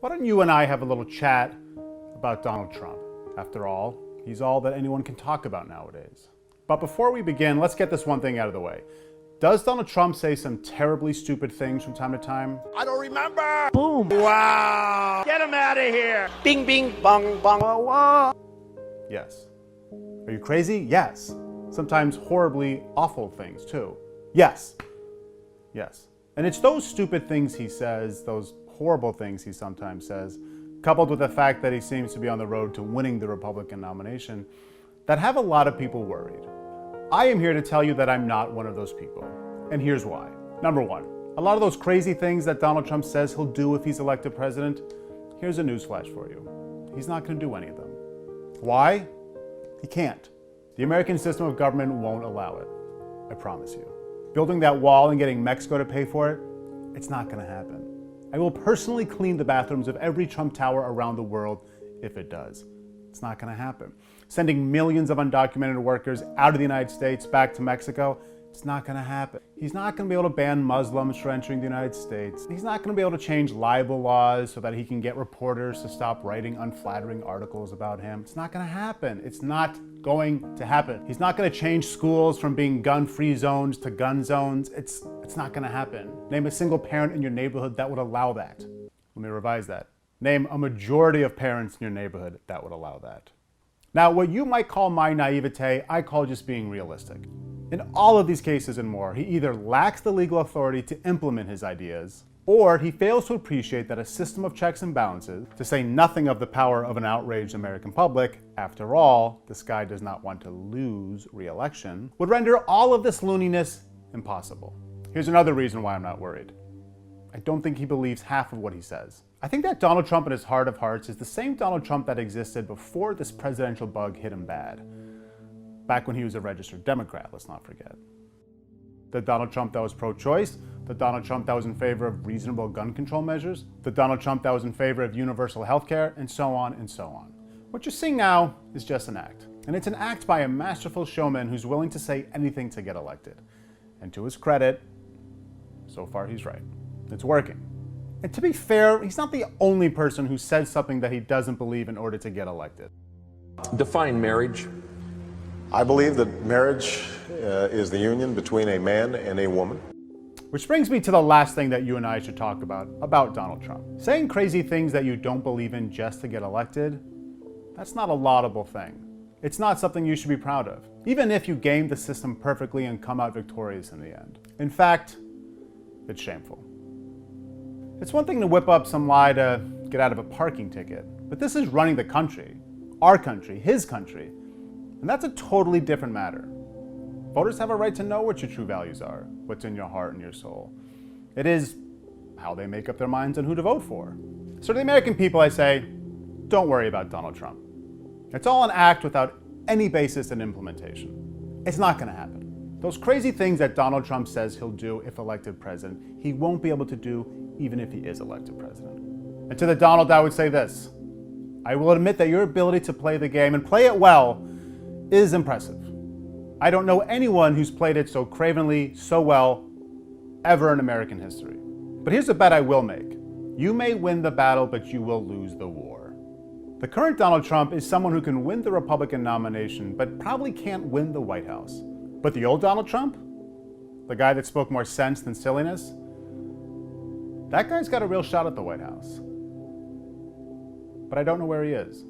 Why don't you and I have a little chat about Donald Trump? After all, he's all that anyone can talk about nowadays. But before we begin, let's get this one thing out of the way. Does Donald Trump say some terribly stupid things from time to time? I don't remember. Boom. Wow. Get him out of here. Bing, bing, bong, bong. Whoa, whoa. Yes. Are you crazy? Yes. Sometimes horribly awful things too. Yes. Yes. And it's those stupid things he says, those horrible things he sometimes says, coupled with the fact that he seems to be on the road to winning the Republican nomination, that have a lot of people worried. I am here to tell you that I'm not one of those people. And here's why. Number one, a lot of those crazy things that Donald Trump says he'll do if he's elected president, here's a newsflash for you. He's not going to do any of them. Why? He can't. The American system of government won't allow it. I promise you. Building that wall and getting Mexico to pay for it, it's not going to happen. I will personally clean the bathrooms of every Trump tower around the world if it does. It's not going to happen. Sending millions of undocumented workers out of the United States back to Mexico, it's not going to happen. He's not going to be able to ban Muslims from entering the United States. He's not going to be able to change libel laws so that he can get reporters to stop writing unflattering articles about him. It's not going to happen. It's not going to happen. He's not going to change schools from being gun-free zones to gun zones. It's not going to happen. Name a single parent in your neighborhood that would allow that. Let me revise that. Name a majority of parents in your neighborhood that would allow that. Now, what you might call my naivete, I call just being realistic. In all of these cases and more, he either lacks the legal authority to implement his ideas, or he fails to appreciate that a system of checks and balances, to say nothing of the power of an outraged American public, after all, this guy does not want to lose re-election, would render all of this looniness impossible. Here's another reason why I'm not worried. I don't think he believes half of what he says. I think that Donald Trump in his heart of hearts is the same Donald Trump that existed before this presidential bug hit him bad. Back when he was a registered Democrat, let's not forget. The Donald Trump that was pro-choice, the Donald Trump that was in favor of reasonable gun control measures, the Donald Trump that was in favor of universal health care, and so on and so on. What you're seeing now is just an act. And it's an act by a masterful showman who's willing to say anything to get elected. And to his credit, so far he's right. It's working. And to be fair, he's not the only person who says something that he doesn't believe in order to get elected. Define marriage. I believe that marriage is the union between a man and a woman. Which brings me to the last thing that you and I should talk about Donald Trump. Saying crazy things that you don't believe in just to get elected, that's not a laudable thing. It's not something you should be proud of, even if you game the system perfectly and come out victorious in the end. In fact, it's shameful. It's one thing to whip up some lie to get out of a parking ticket, but this is running the country, our country, his country, and that's a totally different matter. Voters have a right to know what your true values are, what's in your heart and your soul. It is how they make up their minds on who to vote for. So to the American people, I say, don't worry about Donald Trump. It's all an act without any basis in implementation. It's not going to happen. Those crazy things that Donald Trump says he'll do if elected president, he won't be able to do even if he is elected president. And to the Donald, I would say this. I will admit that your ability to play the game and play it well is impressive. I don't know anyone who's played it so cravenly, so well, ever in American history. But here's a bet I will make. You may win the battle, but you will lose the war. The current Donald Trump is someone who can win the Republican nomination, but probably can't win the White House. But the old Donald Trump, the guy that spoke more sense than silliness, that guy's got a real shot at the White House. But I don't know where he is.